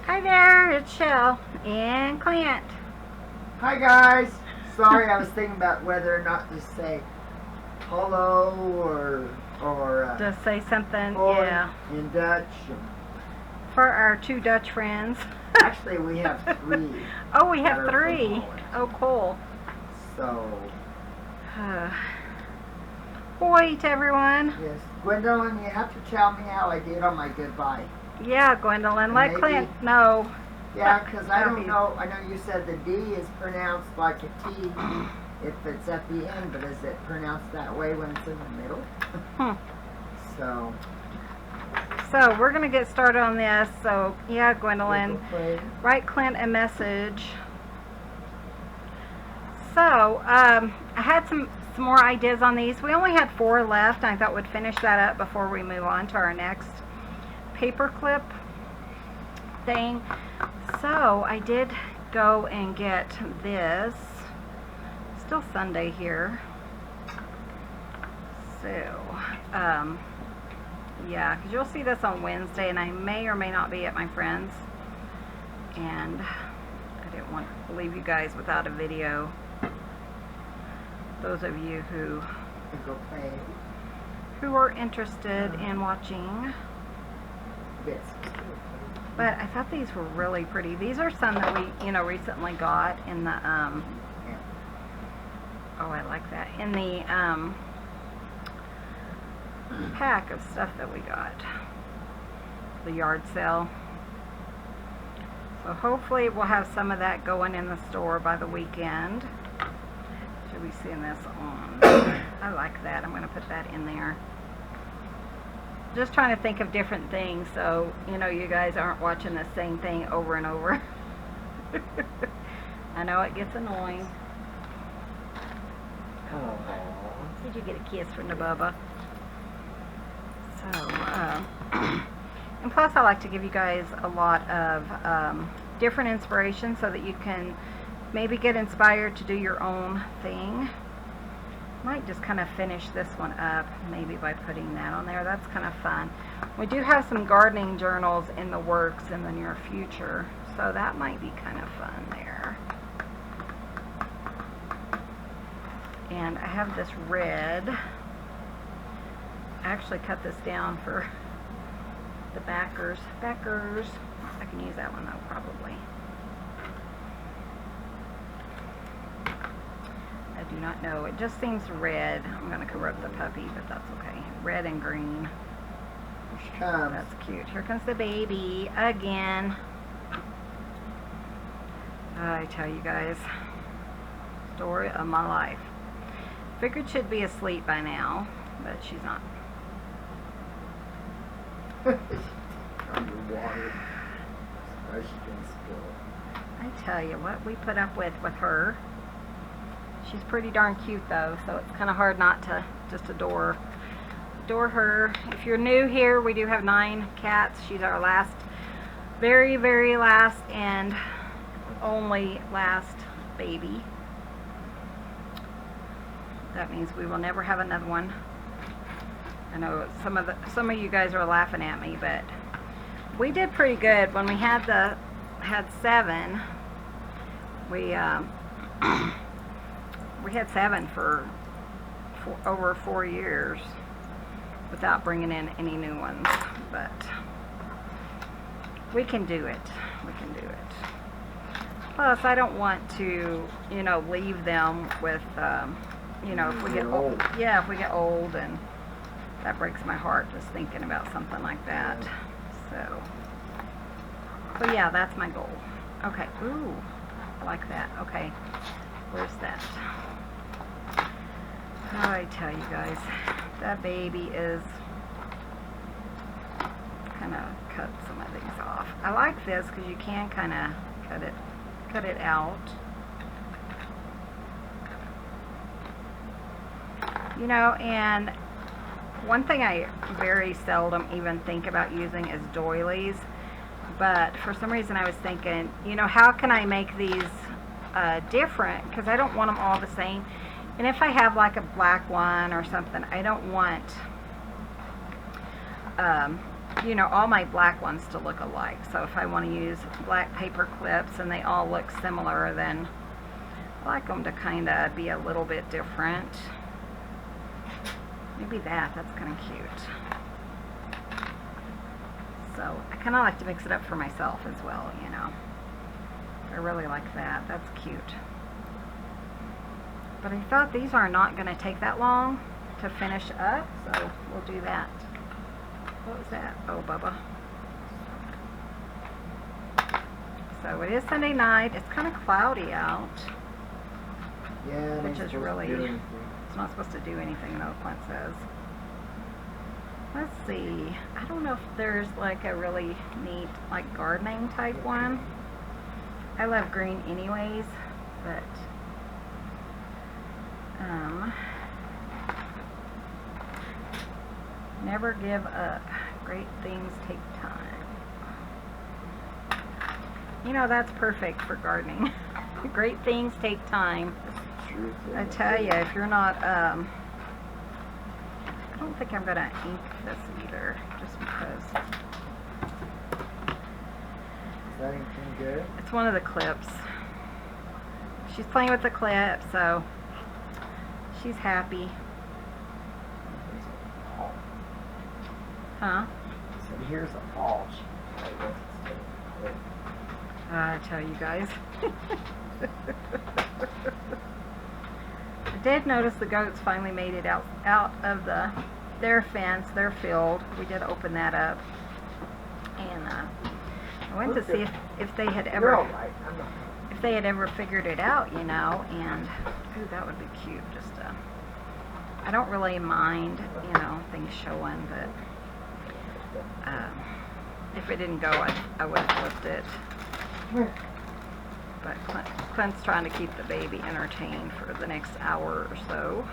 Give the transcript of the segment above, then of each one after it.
Hi there, it's Chelle and Clint. Hi guys. Sorry, I was thinking about whether or not to say hello or Just say something, or yeah, in Dutch. for our two Dutch friends. Actually, we have three. Oh, we that have are from three. Holland. Oh, cool. So Boy to everyone. yes, Gwendolyn, you have to tell me how I did on my goodbye. Yeah, Gwendolyn, And let maybe- Clint know. Yeah, because I don't Okay. know. I know you said the D is pronounced like a T if it's at the end, but is it pronounced that way when it's in the middle? So. So we're going to get started on this. So, yeah, Gwendolyn, Play. write Clint a message. So, I had some more ideas on these. We only had 4 left. I thought we'd finish that up before we move on to our next paperclip thing. So, I did go and get this. Still Sunday here. So, yeah, because you'll see this on Wednesday, and I may or may not be at my friend's. And I didn't want to leave you guys without a video. Those of you Go play. who are interested in watching. Bits. But I thought these were really pretty. These are some that we, recently got in the, oh, I like that. In the, pack of stuff that we got. The yard sale. So hopefully we'll have some of that going in the store by the weekend. Should be seeing this on. I like that. I'm going to put that in there. Just trying to think of different things so, you guys aren't watching the same thing over and over. I know it gets annoying. Oh. Did you get a kiss from the Bubba? So, and plus I like to give you guys a lot of different inspiration so that you can maybe get inspired to do your own thing. Might just kind of finish this one up maybe by putting that on there. That's kind of fun. We do have some gardening journals in the works in the near future, so that might be kind of fun there. And I have this red. I actually cut this down for the backers. I can use that one though, probably. I do not know. It just seems red. I'm going to cover up the puppy, but that's okay. Red and green. Here she comes. That's cute. Here comes the baby again. I tell you guys, story of my life. Figured she'd be asleep by now, but she's not. Underwater. So she can spill. I tell you what we put up with her. She's pretty darn cute though, so it's kind of hard not to just adore her. If you're new here, we do have 9 cats. She's our last, very, very last and only last baby. That means we will never have another one. I know some of you guys are laughing at me, but we did pretty good when we had 7. We had 7 for over 4 years without bringing in any new ones, but we can do it. We can do it. Plus, I don't want to, leave them with, if we get old. Yeah, if we get old, and that breaks my heart just thinking about something like that. So yeah, that's my goal. Okay. Ooh, I like that. Okay, where's that? Oh, I tell you guys, that baby is kind of cut some of these off. I like this because you can kind of cut it out. And one thing I very seldom even think about using is doilies, but for some reason I was thinking, how can I make these different, because I don't want them all the same. And if I have like a black one or something, I don't want you know, all my black ones to look alike. So if I want to use black paper clips and they all look similar, then I like them to kind of be a little bit different. Maybe that's kind of cute. So I kind of like to mix it up for myself as well, you know. I really like that. That's cute. But I thought these are not going to take that long to finish up, so we'll do that. What was that? Oh, Bubba. So it is Sunday night. It's kind of cloudy out. Yeah, Which is really, it's not supposed to do anything though, Clint says. Let's see. I don't know if there's like a really neat like gardening type one. I love green anyways, but never give up. Great things take time. You know, that's perfect for gardening. Great things take time. I tell you, if you're not, I don't think I'm going to ink this either, just because. Is that anything good? It's one of the clips. She's playing with the clip, so she's happy. Huh? So here's a mulch. I tell you guys. I did notice the goats finally made it out of their fence, their field. We did open that up, and I went to see if they had ever figured it out, you know. And ooh, that would be cute. Just I don't really mind, you know, things showing, but if it didn't go, I would have flipped it. But Clint's trying to keep the baby entertained for the next hour or so.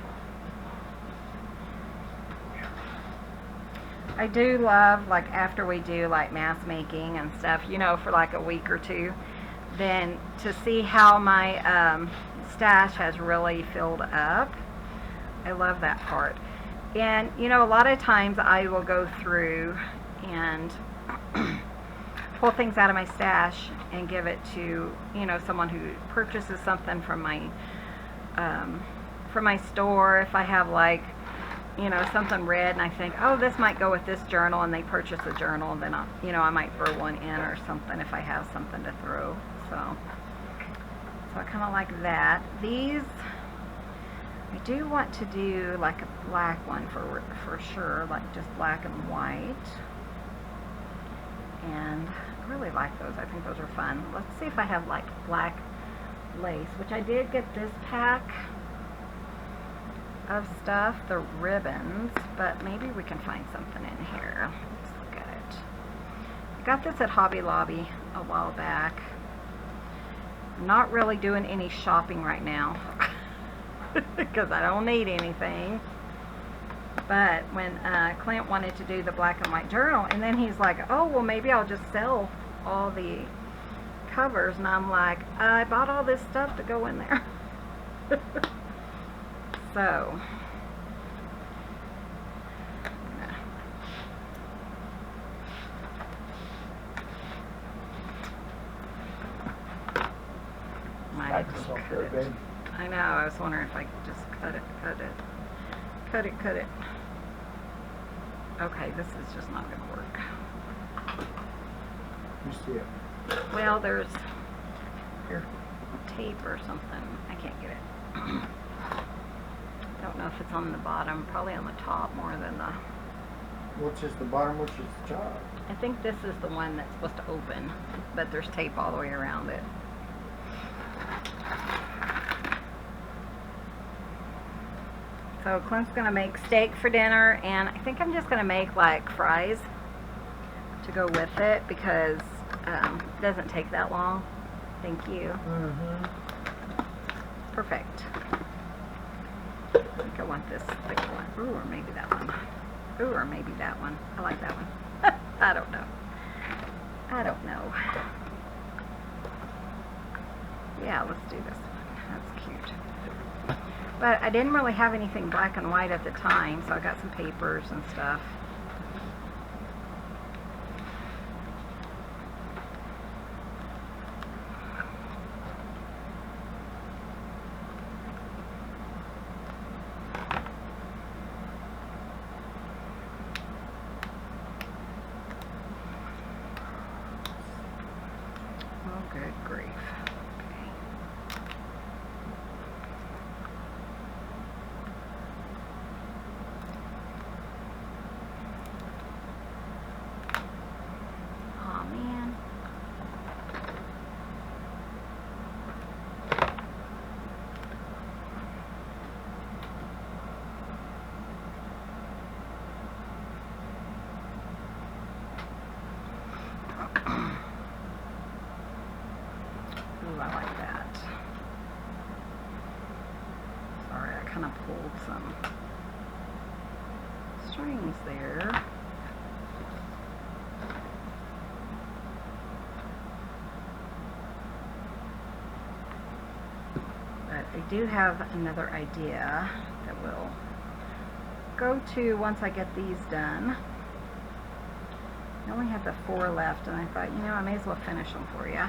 I do love, like, after we do, like, mask making and stuff, you know, for, like, a week or two, then to see how my stash has really filled up. I love that part. And, you know, a lot of times I will go through and pull things out of my stash and give it to, you know, someone who purchases something from my store. If I have, like, you know, something red and I think, oh, this might go with this journal, and they purchase a journal, then I, you know, I might throw one in or something if I have something to throw. So I kind of like that. These, I do want to do like a black one for sure, like just black and white. And I really like those. I think those are fun. Let's see if I have like black lace, which I did get this pack of stuff, the ribbons, but maybe we can find something in here. Let's look at it. I got this at Hobby Lobby a while back. I'm not really doing any shopping right now because I don't need anything. But when Clint wanted to do the black and white journal, and then he's like, oh, well, maybe I'll just sell all the covers. And I'm like, I bought all this stuff to go in there. So, might have just cut it. I know, I was wondering if I could just cut it. Okay, this is just not going to work. You see it? Well, there's here tape or something. I can't get it. I don't know if it's on the bottom, probably on the top more than the... Which is the bottom, which is the top? I think this is the one that's supposed to open, but there's tape all the way around it. So Clint's going to make steak for dinner, and I think I'm just going to make like fries to go with it because it doesn't take that long. Thank you. Mm-hmm. Perfect. I think I want this thick one. Ooh, or maybe that one. Ooh, or maybe that one. I like that one. I don't know. Yeah, let's do this one. That's cute. But I didn't really have anything black and white at the time, so I got some papers and stuff. Good grief. Okay. Oh man. Ooh, I like that. Sorry, I kind of pulled some strings there. But I do have another idea that we'll go to once I get these done. I only have the 4 left, and I thought, you know, I may as well finish them for you.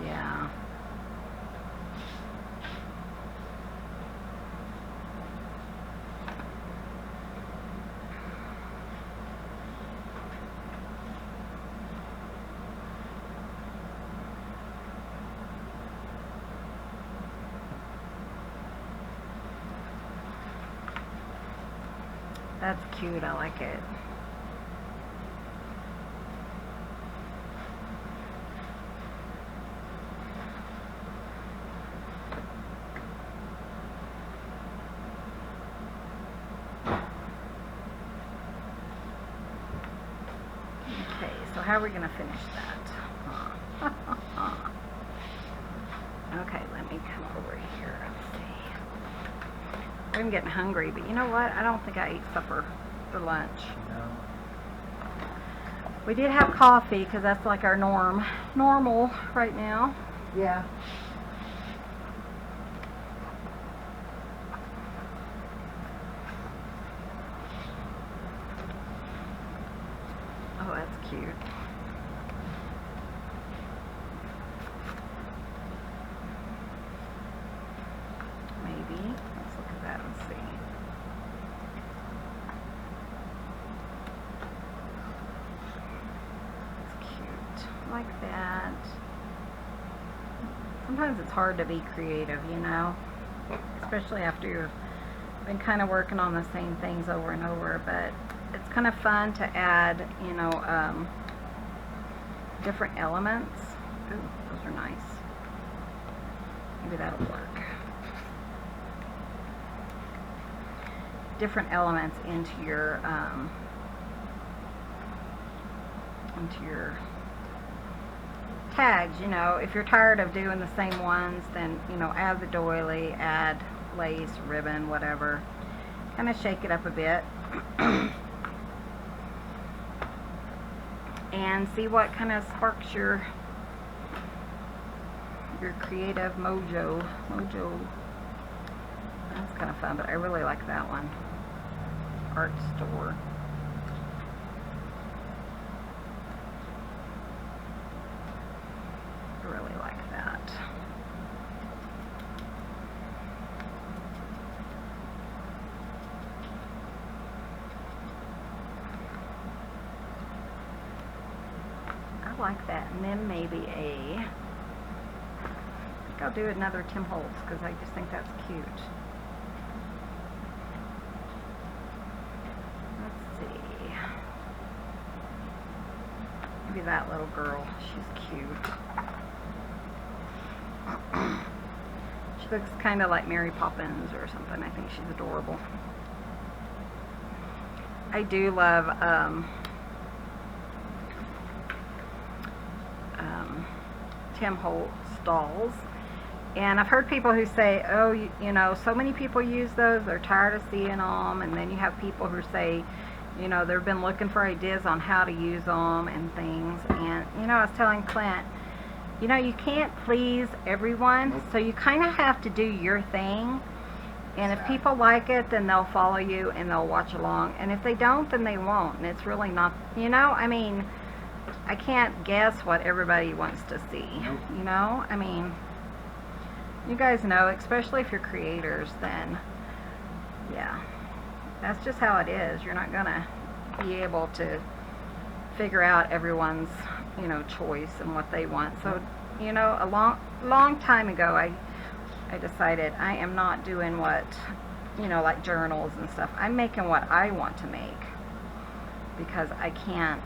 Yeah. That's cute, I like it. Okay, so how are we going to finish that? Okay, let me come over here and see. I'm getting hungry, but you know what? I don't think I ate supper for lunch. No. We did have coffee because that's like our normal right now. Yeah. Oh, that's cute. Maybe. Let's look at that and see. It's cute. Like that. Sometimes it's hard to be creative, you know? Especially after you've been kind of working on the same things over and over, but it's kind of fun to add, you know, different elements. Ooh, those are nice. Maybe that'll work. Different elements into your tags. You know, if you're tired of doing the same ones, then, you know, add the doily, add lace, ribbon, whatever. Kind of shake it up a bit. And see what kind of sparks your creative mojo. That's kind of fun, but I really like that one. Art store. I really like that. I like that. And then maybe I think I'll do another Tim Holtz because I just think that's cute. Let's see. Maybe that little girl. She's cute. She looks kind of like Mary Poppins or something. I think she's adorable. I do love Tim Holtz dolls, and I've heard people who say, oh, you know, so many people use those, they're tired of seeing them, and then you have people who say, you know, they've been looking for ideas on how to use them and things. And you know, I was telling Clint, you know, you can't please everyone, so you kind of have to do your thing, and if people like it, then they'll follow you and they'll watch along, and if they don't, then they won't. And it's really not, you know, I mean, I can't guess what everybody wants to see. You know, I mean, You guys know, especially if you're creators, then yeah, that's just how it is. You're not gonna be able to figure out everyone's, you know, choice and what they want. So, you know, a long time ago, I decided I am not doing what, you know, like journals and stuff. I'm making what I want to make, because I can't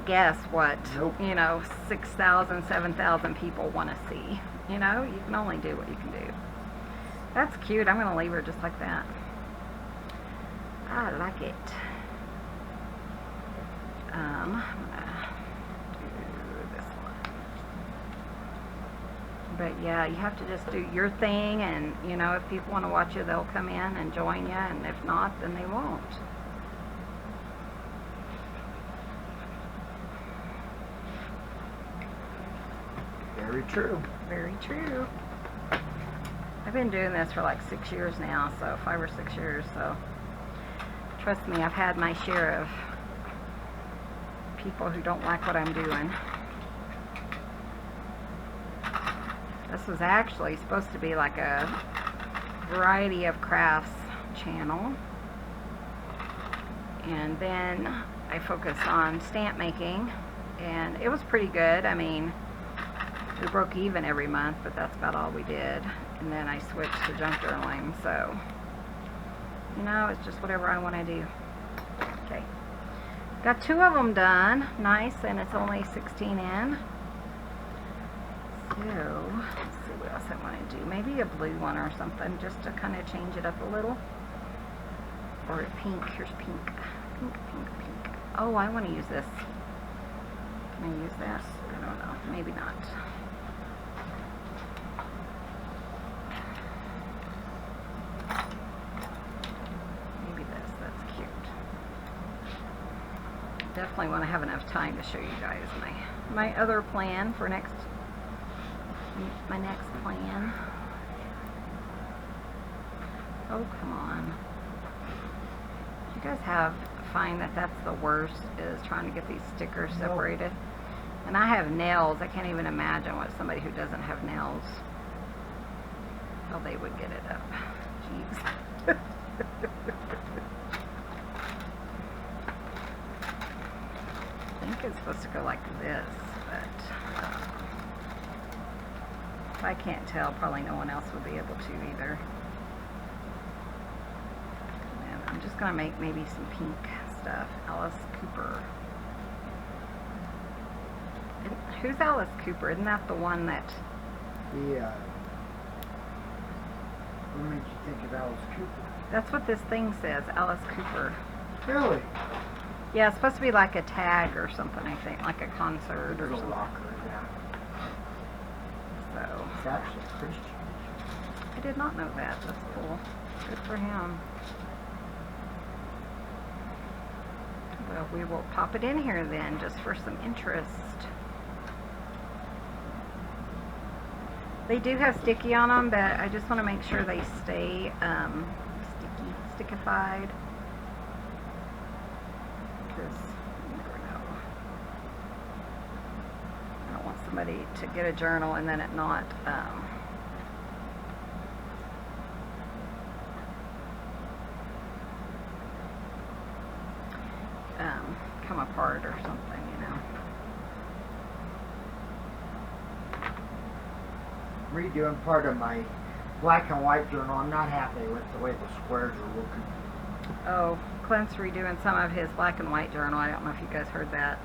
guess what, Nope. you know, 6,000, 7,000 people want to see. You know, you can only do what you can do. That's cute. I'm going to leave her just like that. I like it. I'm going to do this one. But yeah, you have to just do your thing, and, you know, if people want to watch you, they'll come in and join you, and if not, then they won't. Very true. Very true. I've been doing this for like 6 years now, so 5 or 6 years, so trust me, I've had my share of people who don't like what I'm doing. This was actually supposed to be like a variety of crafts channel, and then I focused on stamp making, and it was pretty good. I mean, we broke even every month, but that's about all we did. And then I switched to junk journaling, so, you know, it's just whatever I want to do. Okay. Got 2 of them done. Nice, and it's only 16 in. So, let's see what else I want to do. Maybe a blue one or something, just to kind of change it up a little. Or a pink. Here's pink. Pink, pink, pink. Oh, I want to use this. Can I use that? I don't know. Maybe not. Maybe this. That's cute. Definitely want to have enough time to show you guys my other plan for my next plan. Oh, come on. You guys find that that's the worst, is trying to get these stickers separated. And I have nails. I can't even imagine what somebody who doesn't have nails, how they would get it up. Jeez. I think it's supposed to go like this, but if I can't tell, probably no one else would be able to either. And I'm just going to make maybe some pink stuff. Alice Cooper. Who's Alice Cooper? Isn't that the one that... Yeah. What made you think of Alice Cooper? That's what this thing says, Alice Cooper. Really? Yeah, it's supposed to be like a tag or something, I think, like a concert or There's a something. locker, yeah. So, It's actually Christian. I did not know that. That's cool. Good for him. Well, we will pop it in here then, just for some interest. They do have sticky on them, but I just want to make sure they stay stickified. Because you never know. I don't want somebody to get a journal and then it not come apart or something, you know. Redoing part of my black and white journal. I'm not happy with the way the squares are looking. Oh, Clint's redoing some of his black and white journal. I don't know if you guys heard that.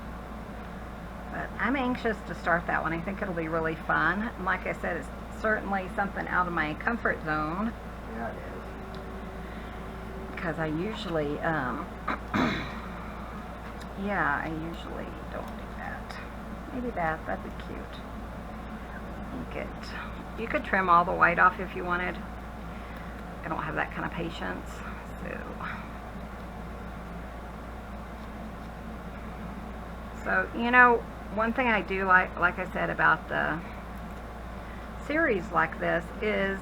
But I'm anxious to start that one. I think it'll be really fun. And like I said, it's certainly something out of my comfort zone. Yeah, it is. Because I usually, yeah, I usually don't do that. Maybe that'd be cute. You could trim all the white off if you wanted. I don't have that kind of patience, so you know, one thing I do like I said about the series like this is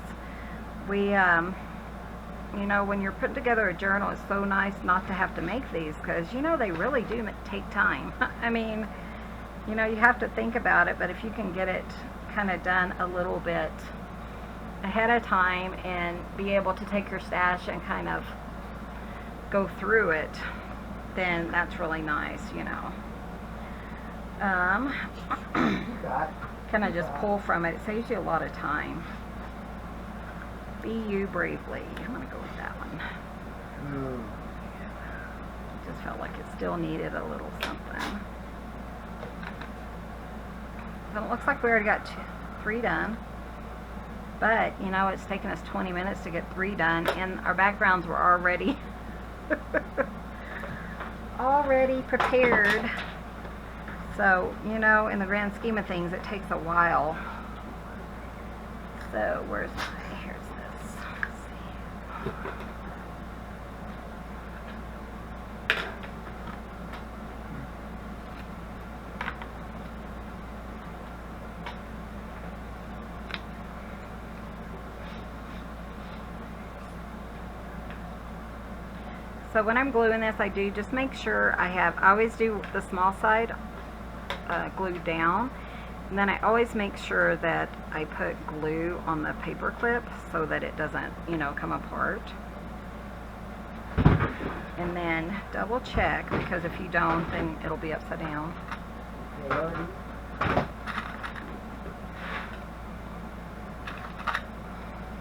we, you know, when you're putting together a journal, it's so nice not to have to make these, because you know they really do take time. I mean, you know, you have to think about it, but if you can get it kind of done a little bit ahead of time and be able to take your stash and kind of go through it, then that's really nice, you know. Kind of just pull from it. It saves you a lot of time. Be You Bravely. I'm going to go with that one. Just felt like it still needed a little something. But it looks like we already got 3 done. But, you know, it's taken us 20 minutes to get 3 done, and our backgrounds were already already prepared. So, you know, in the grand scheme of things, it takes a while. So, here's this. Let's see. So when I'm gluing this, I do just make sure I always do the small side glued down, and then I always make sure that I put glue on the paper clip so that it doesn't, you know, come apart. And then double check, because if you don't, then it'll be upside down.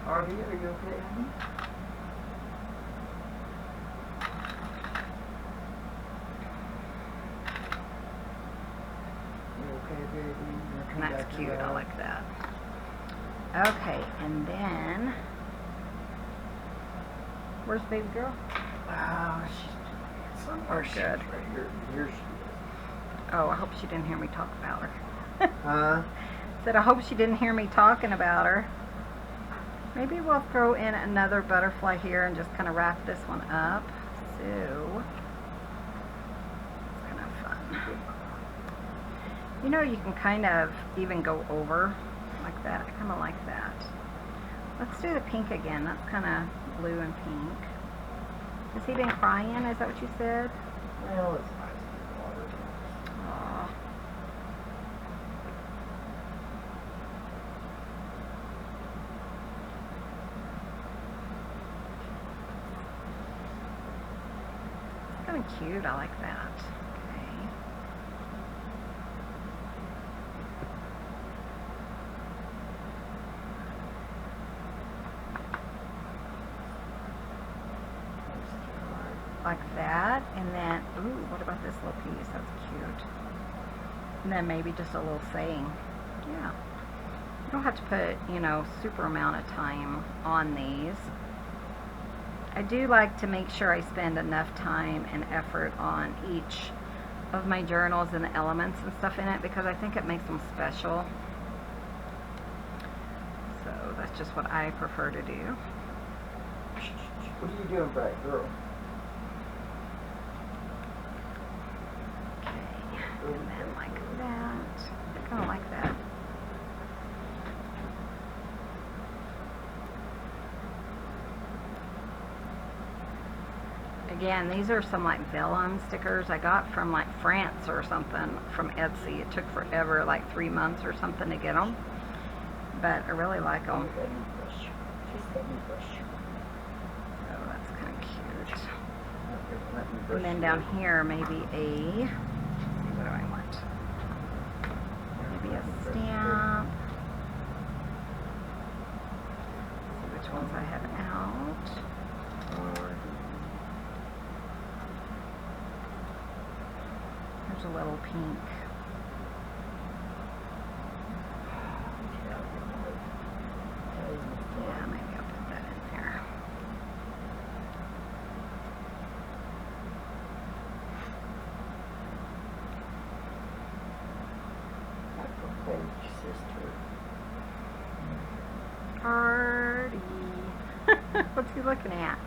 Artie, are you okay, honey? And that's cute, I like that. Okay, and then, where's baby girl? She's somewhere good. Right here. Here she is. Oh, I hope she didn't hear me talk about her. Huh? Said I hope she didn't hear me talking about her. Maybe we'll throw in another butterfly here and just kind of wrap this one up. So, it's kind of fun. You know, you can kind of even go over like that. I kind of like that. Let's do the pink again. That's kind of blue and pink. Has he been crying? Is that what you said? Well, it's nice in the water. Aww. It's kind of cute. I like that. Okay. Like that, and then, ooh, what about this little piece? That's cute. And then maybe just a little saying. Yeah. You don't have to put, you know, super amount of time on these. I do like to make sure I spend enough time and effort on each of my journals and the elements and stuff in it, because I think it makes them special. So that's just what I prefer to do. What are you doing, bright girl? And then like that. I kind of like that. Again, these are some like vellum stickers I got from like France or something from Etsy. It took forever, like 3 months or something to get them. But I really like them. So that's kind of cute. And then down here, maybe a, what do I want? Maybe a stamp. See which ones I have out. There's a little pink. Yeah, maybe I'll put that in there. Party. What's he looking at?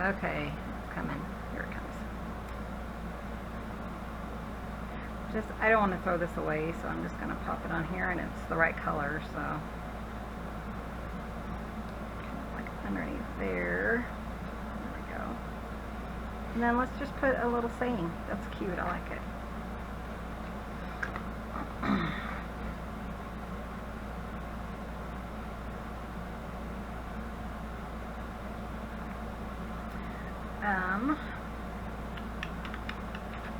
Okay, it's coming. Here it comes. I don't want to throw this away, so I'm just going to pop it on here, and it's the right color, so like underneath there. And then let's just put a little saying. That's cute. I like it.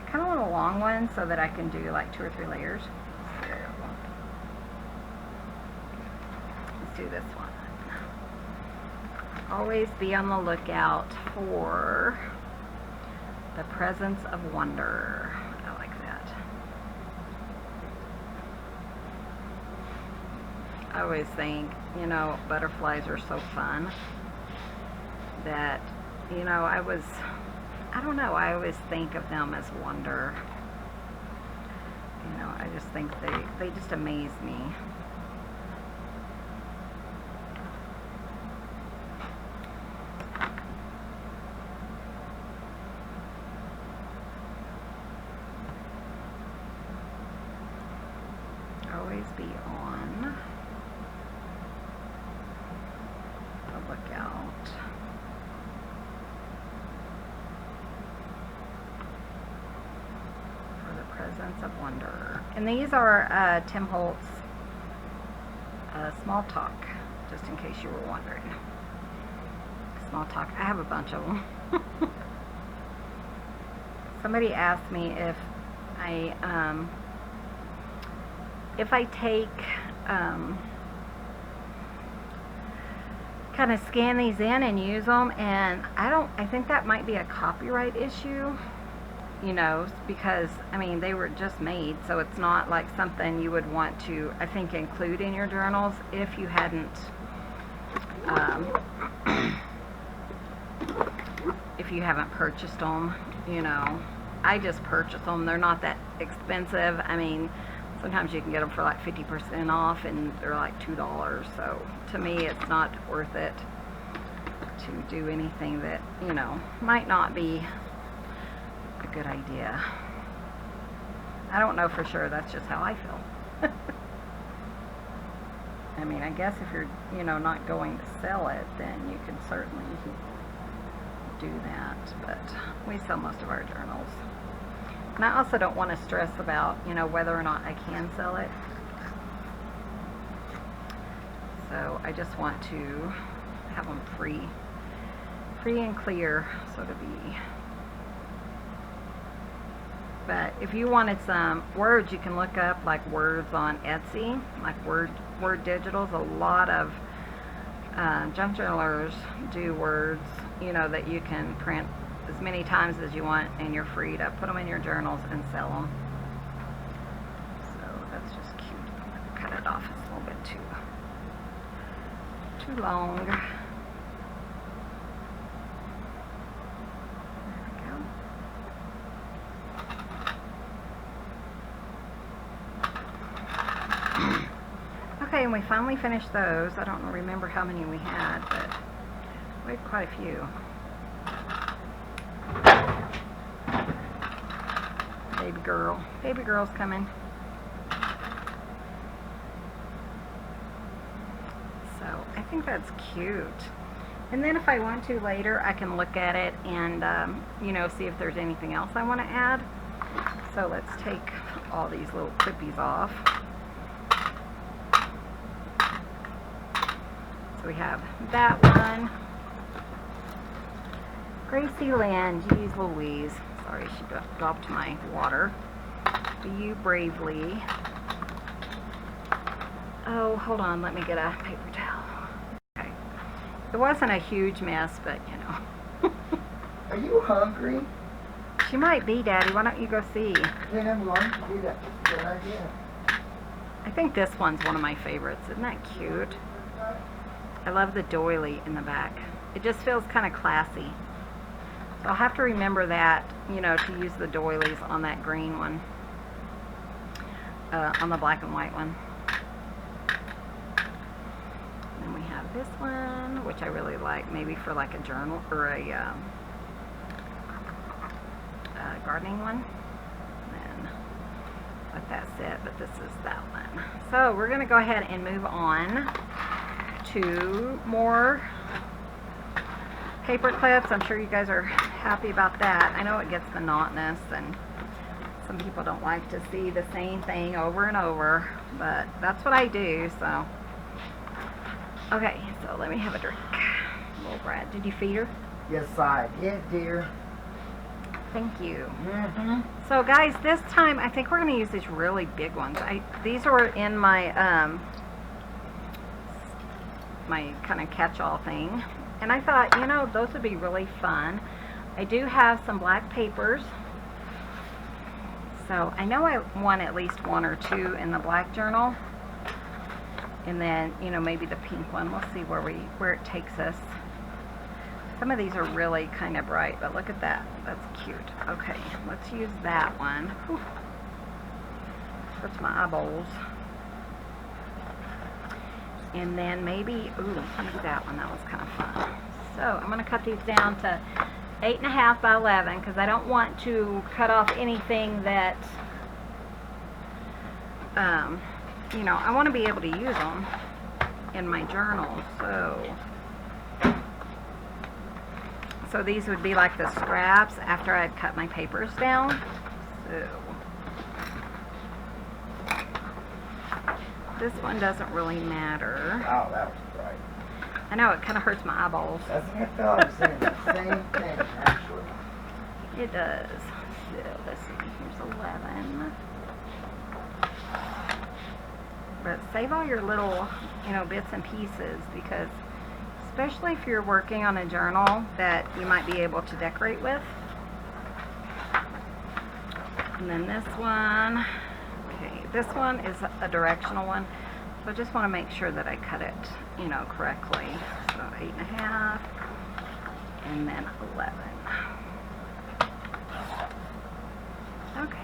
Kind of want a long one so that I can do like 2 or 3 layers. Let's do this one. Always be on the lookout for the presence of wonder. I like that. I always think, you know, butterflies are so fun that, you know, I don't know, I always think of them as wonder. You know, I just think they just amaze me. Always be on the lookout for the presence of wonder. And these are Tim Holtz Small Talk, just in case you were wondering. Small Talk. I have a bunch of them. Somebody asked me if I take kind of scan these in and use them, and I think that might be a copyright issue, you know, because I mean they were just made, so it's not like something you would want to, I think, include in your journals if you hadn't if you haven't purchased them, you know. I just purchased them. They're not that expensive. I mean, sometimes you can get them for like 50% off, and they're like $2. So to me, it's not worth it to do anything that, you know, might not be a good idea. I don't know for sure. That's just how I feel. I mean, I guess if you're, you know, not going to sell it, then you can certainly do that. But we sell most of our journals. And I also don't want to stress about, you know, whether or not I can sell it. So I just want to have them free and clear, so to be. But if you wanted some words, you can look up like words on Etsy, like word digitals. A lot of junk journalers do words, you know, that you can print as many times as you want, and you're free to put them in your journals and sell them. So that's just cute. I'm going to cut it off. It's a little bit too long. There we go. Okay, and we finally finished those. I don't remember how many we had, but we had quite a few. Baby girl's coming. So I think that's cute. And then if I want to later, I can look at it and you know, see if there's anything else I want to add. So let's take all these little clippies off. So we have that one. Gracie Lynn, geez Louise. Sorry, she dropped my water. Be you bravely. Oh, hold on. Let me get a paper towel. Okay. It wasn't a huge mess, but you know. Are you hungry? She might be, Daddy. Why don't you go see? Then I'm going to do that. Good idea. I think this one's one of my favorites. Isn't that cute? I love the doily in the back. It just feels kind of classy. So I'll have to remember that, you know, to use the doilies on that green one, on the black and white one. And then we have this one, which I really like, maybe for like a journal or a gardening one. And then let that sit, but this is that one. So we're going to go ahead and move on to more paper clips. I'm sure you guys are happy about that. I know it gets monotonous and some people don't like to see the same thing over and over, but that's what I do, so. Okay, so let me have a drink. Little Brad, did you feed her? Yes, I did, dear. Thank you. Mm-hmm. So guys, this time I think we're going to use these really big ones. These are in my my kind of catch-all thing, and I thought, you know, those would be really fun. I do have some black papers, so I know I want at least 1 or 2 in the black journal, and then, you know, maybe the pink one. We'll see where it takes us. Some of these are really kind of bright, but look at that. That's cute. Okay, let's use that one. Whew. Hurts my eyeballs. And then maybe, ooh, maybe that one. That was kind of fun. So I'm going to cut these down to 8.5 by 11 because I don't want to cut off anything that, you know, I want to be able to use them in my journal. So these would be like the scraps after I'd cut my papers down. So this one doesn't really matter. Oh, that was bright. I know, it kind of hurts my eyeballs. Doesn't it though? I'm saying the same thing, actually. It does. So let's see, here's 11. But save all your little, you know, bits and pieces, because especially if you're working on a journal that you might be able to decorate with. And then this one, okay, this one is a directional one, so I just want to make sure that I cut it, you know, correctly. So 8.5, and then 11. Okay.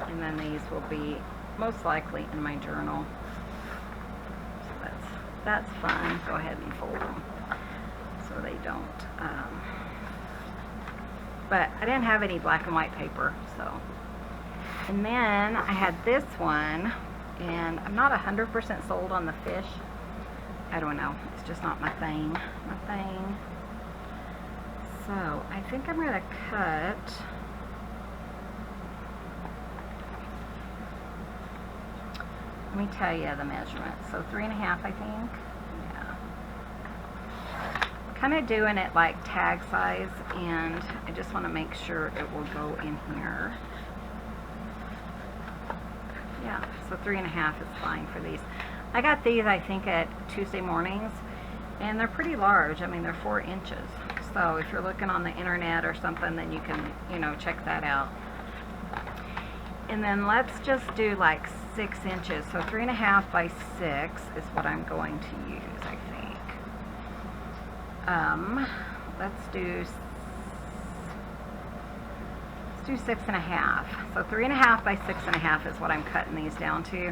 And then these will be most likely in my journal. So that's fun. Go ahead and fold them so they don't. But I didn't have any black and white paper, so. And then I had this one, and I'm not 100% sold on the fish. I don't know. It's just not my thing. So I think I'm gonna cut. Let me tell you the measurement. So 3.5, I think. Yeah. Kind of doing it like tag size, and I just want to make sure it will go in here. Yeah, so 3.5 is fine for these. I got these, I think, at Tuesday Mornings, and they're pretty large. I mean, they're 4 inches. So if you're looking on the internet or something, then you can, you know, check that out. And then let's just do like 6 inches. So 3.5 by 6 is what I'm going to use, I think. Let's do 6.5. So 3.5 by 6.5 is what I'm cutting these down to.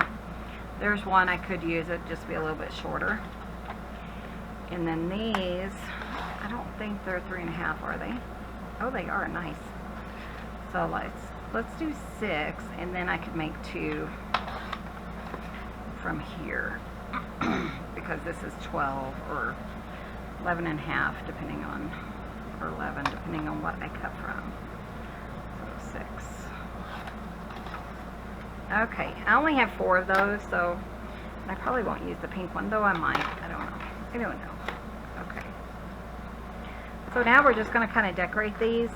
There's one I could use it just be a little bit shorter. And then these, I don't think they're 3.5, are they? Oh, they are. Nice. So let's do 6, and then I could make 2 from here because this is 12 or 11.5 depending on, or 11 depending on what I cut from. So 6. Okay, I only have 4 of those, so I probably won't use the pink one, though I might. I don't know. Okay. So now we're just going to kind of decorate these.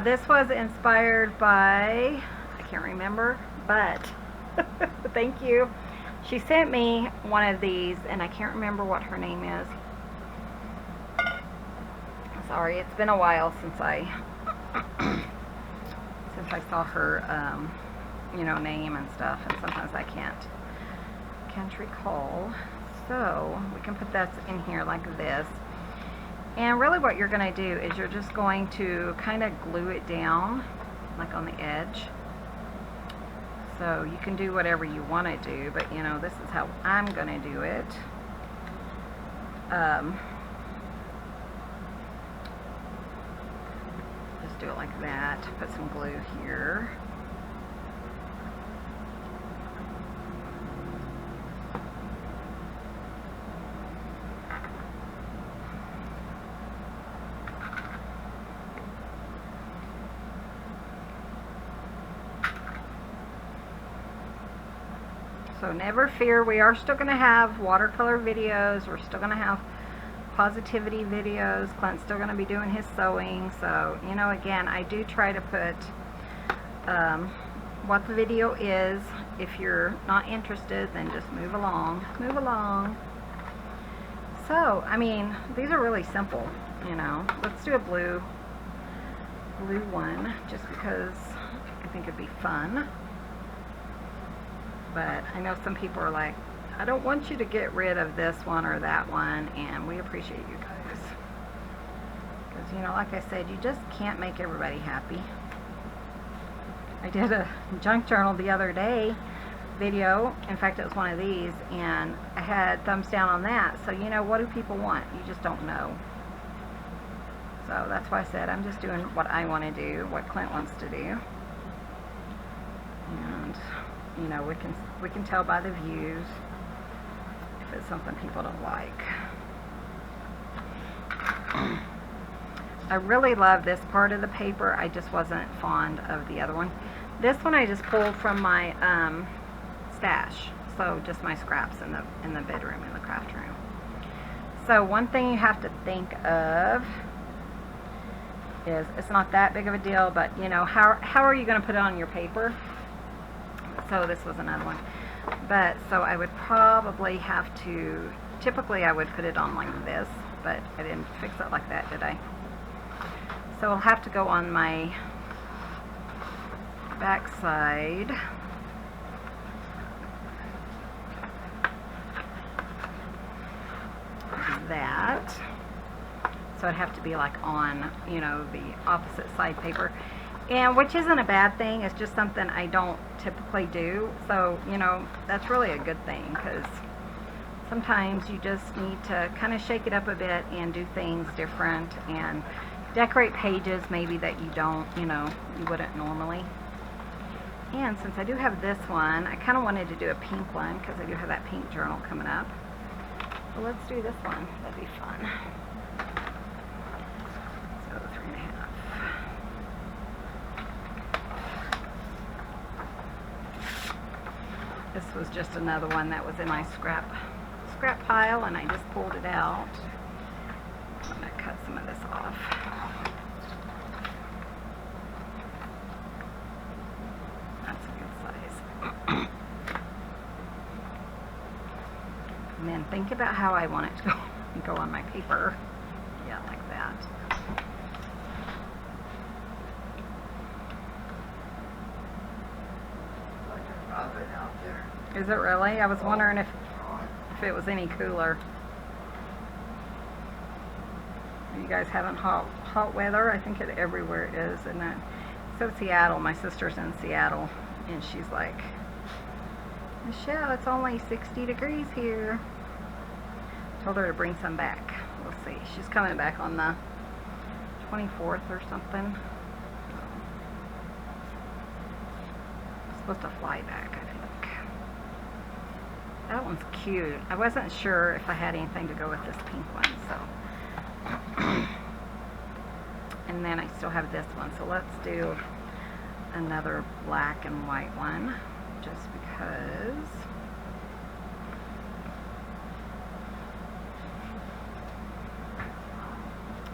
This was inspired by, I can't remember, but thank you. She sent me one of these, and I can't remember what her name is. Sorry, it's been a while since I saw her, you know, name and stuff, and sometimes I can't recall. So we can put that in here like this. And really what you're going to do is you're just going to kind of glue it down like on the edge. So you can do whatever you want to do, but you know, this is how I'm going to do it. Just do it like that. Put some glue here. So never fear, we are still going to have watercolor videos. We're still going to have positivity videos. Clint's still going to be doing his sewing. So, you know, again, I do try to put what the video is. If you're not interested, then just move along. Move along. So, I mean, these are really simple, you know. Let's do a blue one, just because I think it'd be fun. But I know some people are like, I don't want you to get rid of this one or that one, and we appreciate you guys. Because, you know, like I said, you just can't make everybody happy. I did a junk journal the other day video. In fact, it was one of these, and I had thumbs down on that. So, you know, what do people want? You just don't know. So that's why I said I'm just doing what I want to do, what Clint wants to do. And, you know, we can tell by the views if it's something people don't like. I really love this part of the paper. I just wasn't fond of the other one. This one I just pulled from my stash. So just my scraps in the bedroom, in the craft room. So one thing you have to think of is, it's not that big of a deal, but you know, how are you going to put it on your paper? So this was another one. But so I would probably have to, typically I would put it on like this, but I didn't fix it like that, did I? So I'll have to go on my back side. That. So it'd have to be like on, you know, the opposite side paper. And which isn't a bad thing, it's just something I don't typically do. So, you know, that's really a good thing, because sometimes you just need to kind of shake it up a bit and do things different and decorate pages maybe that you don't, you know, you wouldn't normally. And since I do have this one, I kind of wanted to do a pink one because I do have that pink journal coming up. So let's do this one. That'd be fun. So 3.5. This was just another one that was in my scrap pile, and I just pulled it out. I'm going to cut some of this off. That's a good size. And then think about how I want it to go on my paper. Yeah, like that. Out there. Is it really? I was wondering if it was any cooler. Are you guys having hot weather? I think it everywhere is, isn't it? So Seattle, my sister's in Seattle, and she's like, Michelle, it's only 60 degrees here. Told her to bring some back. We'll see. She's coming back on the 24th or something. Supposed to fly back, I think. That one's cute. I wasn't sure if I had anything to go with this pink one, so. And then I still have this one, so let's do another black and white one, just because.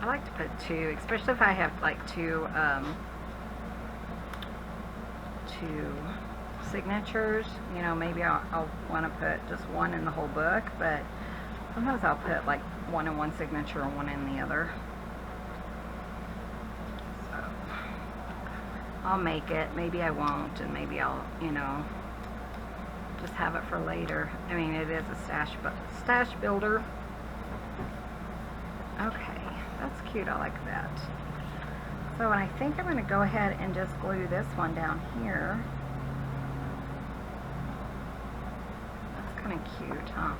I like to put two, especially if I have like two signatures. You know, maybe I'll want to put just one in the whole book, but sometimes I'll put like one in one signature and one in the other. So I'll make it. Maybe I won't, and maybe I'll, you know, just have it for later. I mean, it is a stash builder. Okay, that's cute. I like that. So I think I'm going to go ahead and just glue this one down here. That's kind of cute, huh?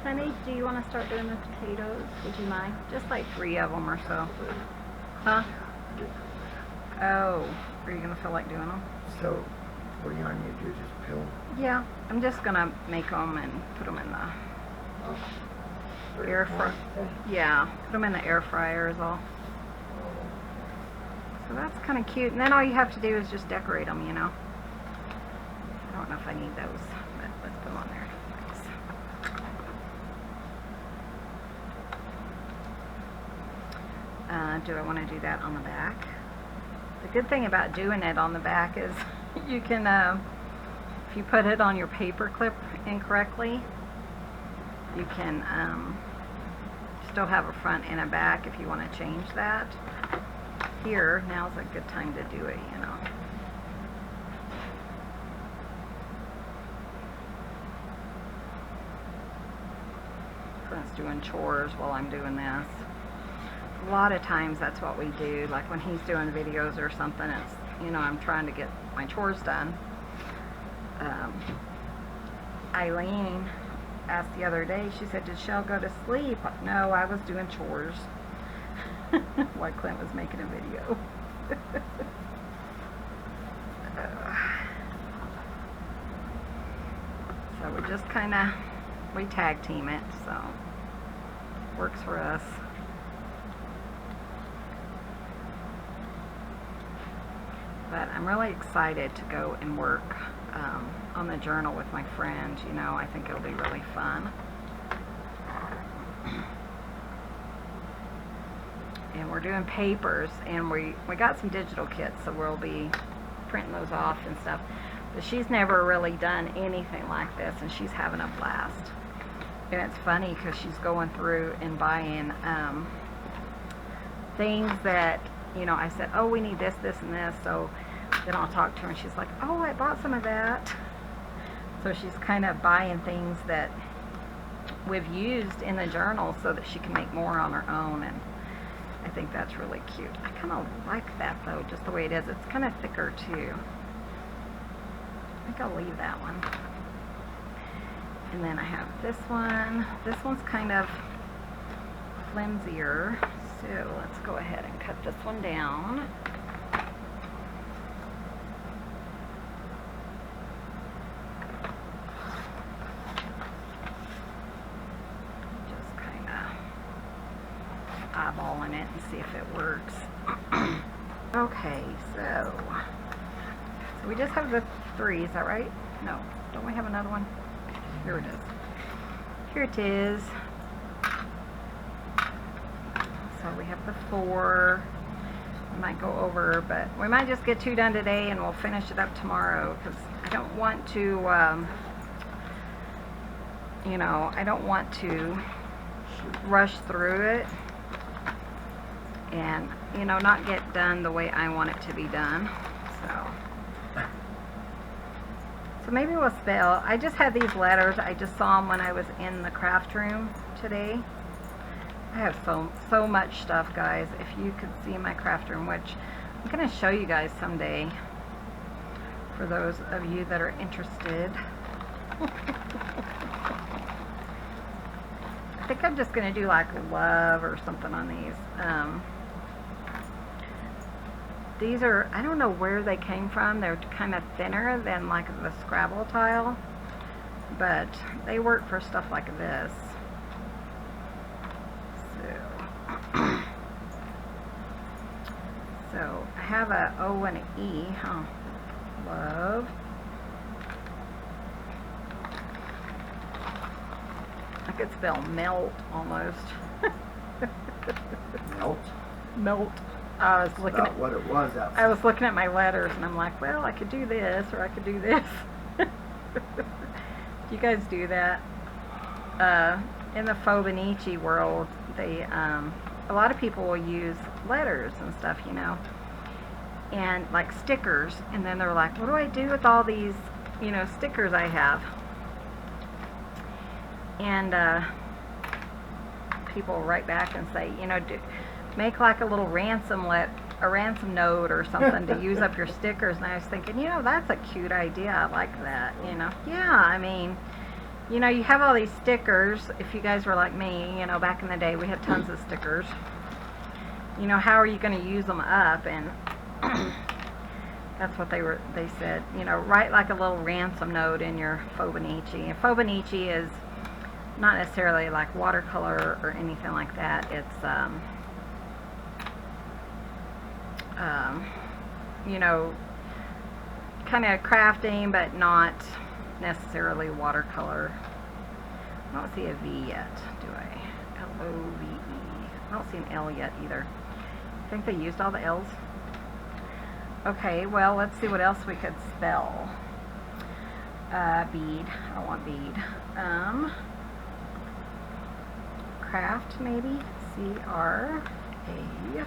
And Honey, do you want to start doing the potatoes? Would you mind? Just like 3 of them or so. Huh? Oh, are you going to feel like doing them? So, what do you want me to do? Just peel? Yeah, I'm just going to make them and put them in the air fryer. Yeah, put them in the air fryer is all. So that's kind of cute. And then all you have to do is just decorate them, you know. I don't know if I need those, but let's put them on there. Nice. Do I want to do that on the back? The good thing about doing it on the back is you can, if you put it on your paper clip incorrectly, you can still have a front and a back if you want to change that. Here, now's a good time to do it, you know. Clint's doing chores while I'm doing this. A lot of times that's what we do, like when he's doing videos or something, it's, you know, I'm trying to get my chores done. Eileen asked the other day, she said, did Chelle go to sleep? No, I was doing chores while Clint was making a video. So we just kind of, we tag team it, so works for us. But I'm really excited to go and work on the journal with my friend. You know, I think it'll be really fun. And we're doing papers, and we got some digital kits, so we'll be printing those off and stuff. But she's never really done anything like this, and she's having a blast. And it's funny because she's going through and buying things that, you know, I said, oh, we need this, this, and this. So then I'll talk to her, and she's like, oh, I bought some of that. So she's kind of buying things that we've used in the journal so that she can make more on her own. And I think that's really cute. I kind of like that, though, just the way it is. It's kind of thicker, too. I think I'll leave that one. And then I have this one. This one's kind of flimsier. So let's go ahead and cut this one down. Just kind of eyeballing it and see if it works. Okay, so we just have the 3, is that right? No, don't we have another one? Here it is. Here it is. So we have the 4. We might go over, but we might just get 2 done today and we'll finish it up tomorrow, because I don't want to, you know, I don't want to rush through it and, you know, not get done the way I want it to be done. So maybe we'll spell. I just had these letters. I just saw them when I was in the craft room today. I have so much stuff, guys. If you could see my craft room, which I'm going to show you guys someday for those of you that are interested. I think I'm just going to do like love or something on these. These are, I don't know where they came from. They're kind of thinner than like the Scrabble tile, but they work for stuff like this. So I have a O and an E, huh? Love. I could spell melt almost. Melt? Melt. I was looking at what it was outside. I was looking at my letters and I'm like, well, I could do this or I could do this. Do you guys do that? In the Fauxbonichi world, they a lot of people will use letters and stuff, you know, and like stickers, and then they're like, what do I do with all these, you know, stickers I have? And people write back and say, you know, make like a little ransom note or something to use up your stickers. And I was thinking, you know, that's a cute idea. I like that, you know. Yeah, I mean, You know, you have all these stickers. If you guys were like me, you know, back in the day we had tons of stickers. You know, how are you going to use them up? And that's what they said. You know, write like a little ransom note in your Fauxbonichi. And Fauxbonichi is not necessarily like watercolor or anything like that. It's you know, kind of crafting, but not necessarily watercolor. I don't see a V yet, do I? L-O-V-E. I don't see an L yet either. I think they used all the L's. Okay, well, let's see what else we could spell. Bead. I don't want bead. Craft, maybe. C-R-A.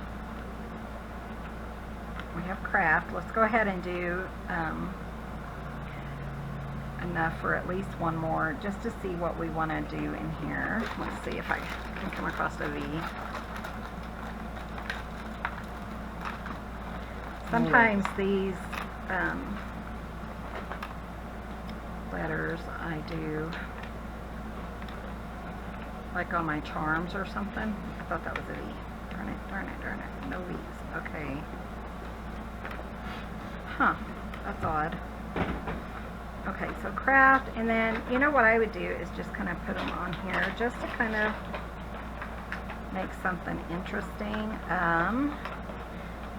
We have craft. Let's go ahead and do enough for at least one more, just to see what we want to do in here. Let's see if I can come across a V. Sometimes these letters I do like on my charms or something. I thought that was a V. Darn it, darn it, darn it. No V's. Okay. Huh. That's odd. Okay, so craft, and then, you know what I would do is just kind of put them on here just to kind of make something interesting. I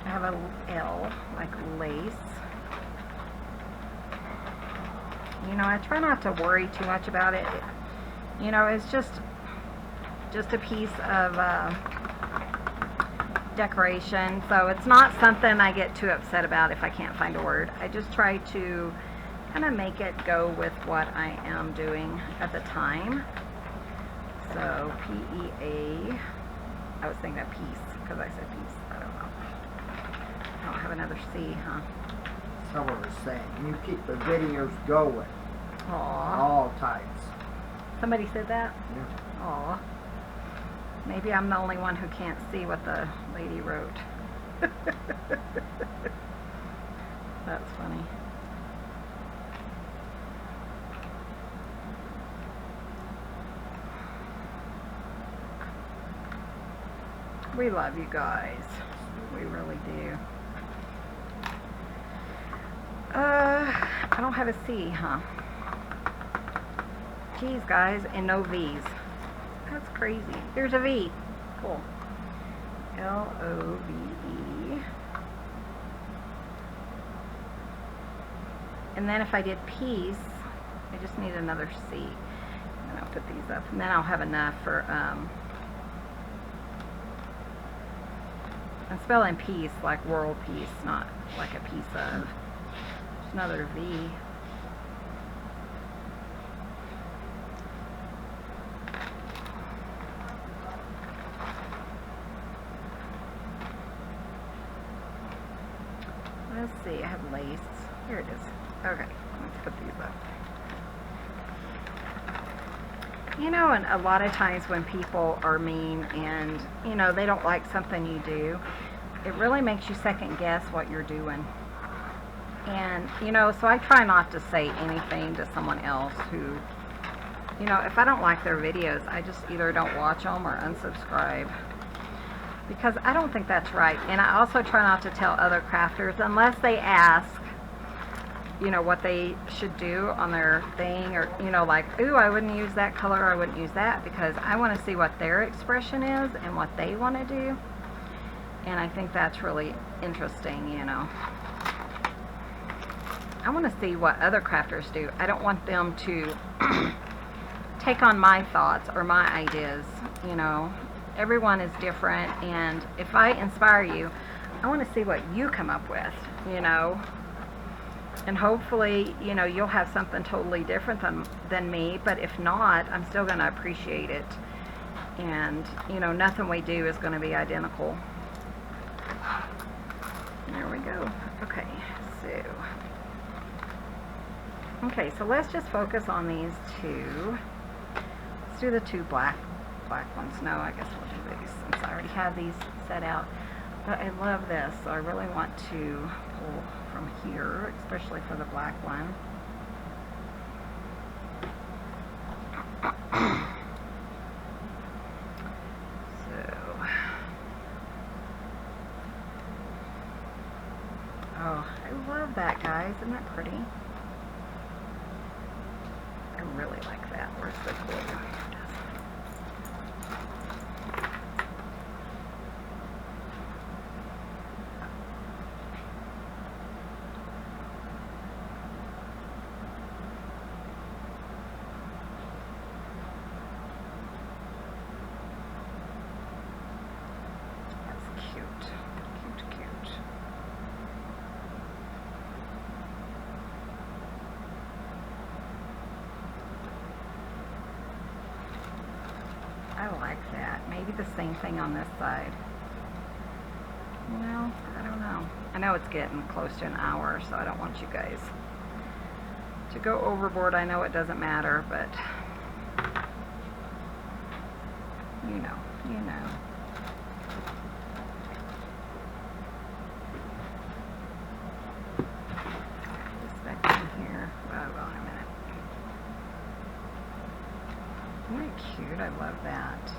have a L, like lace. You know, I try not to worry too much about it. You know, it's just a piece of decoration, so it's not something I get too upset about if I can't find a word. I just try to kind of make it go with what I am doing at the time. So P-E-A, I was thinking of peace because I said peace. I don't know. I don't have another C, huh? Someone was saying, you keep the videos going. Aww. All types. Somebody said that? Yeah. Aww. Maybe I'm the only one who can't see what the lady wrote. That's funny. We love you guys. We really do. I don't have a C, huh? Geez, guys, and no V's. That's crazy. There's a V. Cool. L-O-V-E. And then if I did peace, I just need another C. And I'll put these up. And then I'll have enough for, I'm spelling peace like world peace, not like a piece of. There's another V. Let's see, I have lace. Here it is. Okay, let's put these up. You know, and a lot of times when people are mean and, you know, they don't like something you do, it really makes you second guess what you're doing. And, you know, so I try not to say anything to someone else who, you know, if I don't like their videos, I just either don't watch them or unsubscribe. Because I don't think that's right. And I also try not to tell other crafters unless they ask, you know, what they should do on their thing, or, you know, like, ooh, I wouldn't use that color, I wouldn't use that, because I want to see what their expression is and what they want to do. And I think that's really interesting, you know. I want to see what other crafters do. I don't want them to take on my thoughts or my ideas, you know. Everyone is different, and if I inspire you, I want to see what you come up with, you know. And hopefully, you know, you'll have something totally different than me, but if not, I'm still going to appreciate it. And, you know, nothing we do is going to be identical. There we go. Okay, so let's just focus on these two. Let's do the two black ones. No, I guess we'll do these since I already have these set out. But I love this, so I really want to pull from here, especially for the black one. I love that, guys. Isn't that pretty? I really like that. Where's the glue? I like that. Maybe the same thing on this side. You know, I don't know. I know it's getting close to an hour, so I don't want you guys to go overboard. I know it doesn't matter, but you know. This back in here. Hold on a minute. Isn't that cute? I love that.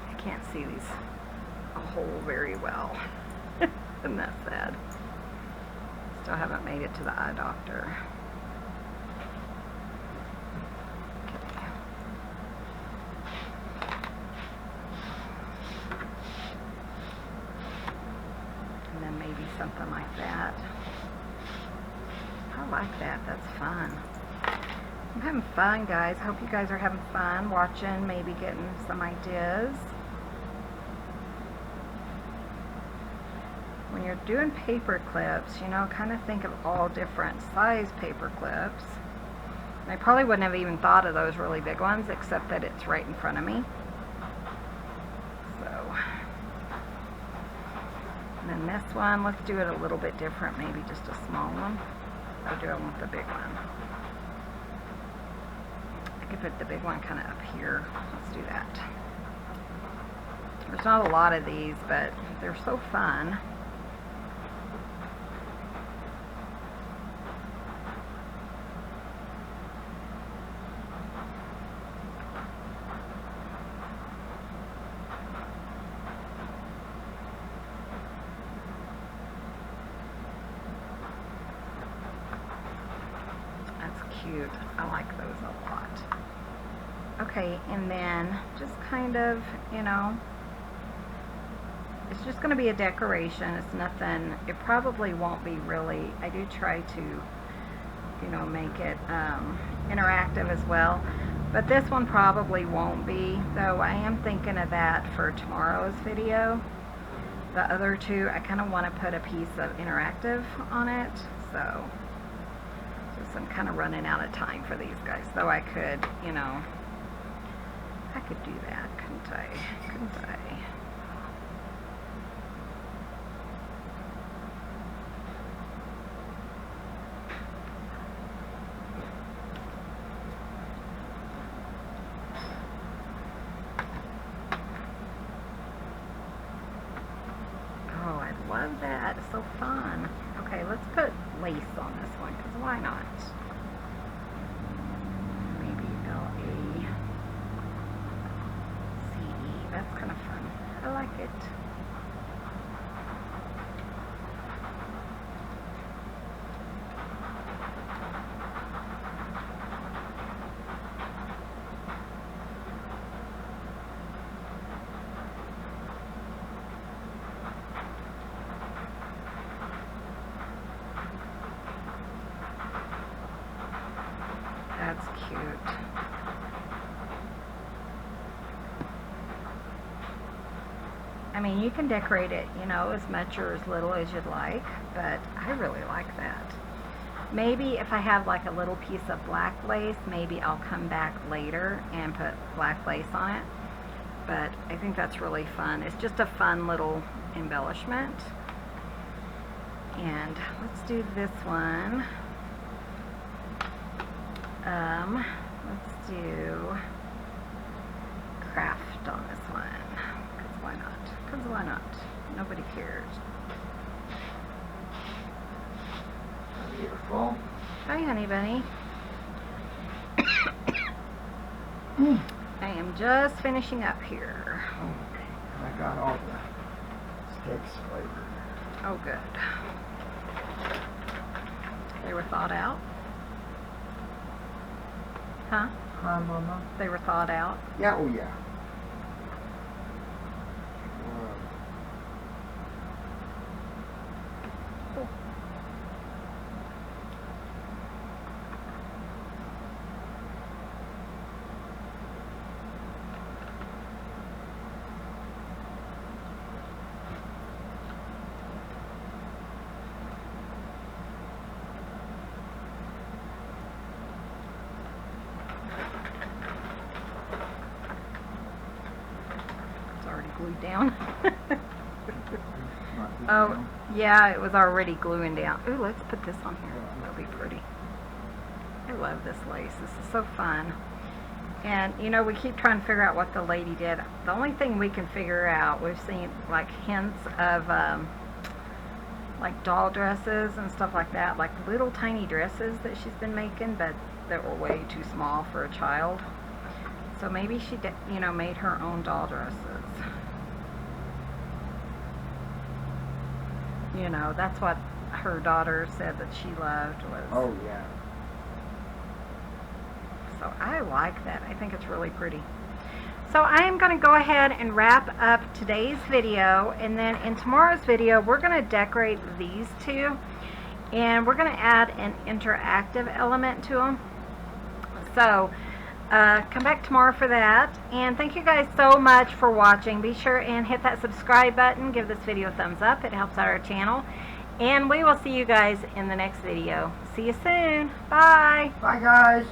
I can't see these a whole very well. Isn't that sad? Still haven't made it to the eye doctor. Okay. And then maybe something like that. I like that. That's fun. I'm having fun, guys. I hope you guys are having fun watching, maybe getting some ideas. When you're doing paper clips, you know, kind of think of all different size paper clips. I probably wouldn't have even thought of those really big ones, except that it's right in front of me. So, and then this one, let's do it a little bit different, maybe just a small one. Or do I want the big one? I could put the big one kind of up here. Let's do that. There's not a lot of these, but they're so fun. Cute. I like those a lot. Okay, and then just kind of, you know, it's just going to be a decoration. It's nothing, it probably won't be really, I do try to, you know, make it interactive as well, but this one probably won't be, though I am thinking of that for tomorrow's video. The other two, I kind of want to put a piece of interactive on it, so I'm kind of running out of time for these guys, though I could, you know, I could do that, couldn't I? Couldn't I? Oh, I love that. It's so fun. Okay, let's put lace on this one, because why not? Maybe L-A-C-E. That's kind of fun. I like it. That's cute. I mean, you can decorate it, you know, as much or as little as you'd like, but I really like that. Maybe if I have like a little piece of black lace, maybe I'll come back later and put black lace on it. But I think that's really fun. It's just a fun little embellishment. And let's do this one. Let's do craft on this one. Because why not? Because why not? Nobody cares. Beautiful. Hi, honey bunny. I am just finishing up here. I got all the steaks flavored. Oh, good. They were thawed out? Huh? Hi, Mama. They were thawed out? Yeah, oh yeah. Glued down. Oh, yeah, it was already gluing down. Ooh, let's put this on here. That'll be pretty. I love this lace. This is so fun. And, you know, we keep trying to figure out what the lady did. The only thing we can figure out, we've seen, like, hints of, like, doll dresses and stuff like that. Like, little tiny dresses that she's been making, but that were way too small for a child. So maybe she, you know, made her own doll dresses. You know, that's what her daughter said that she loved was. Oh, yeah. So I like that. I think it's really pretty. So I am going to go ahead and wrap up today's video. And then in tomorrow's video, we're going to decorate these two. And we're going to add an interactive element to them. So come back tomorrow for that. And thank you guys so much for watching. Be sure and hit that subscribe button. Give this video a thumbs up. It helps out our channel. And we will see you guys in the next video. See you soon. Bye. Bye, guys.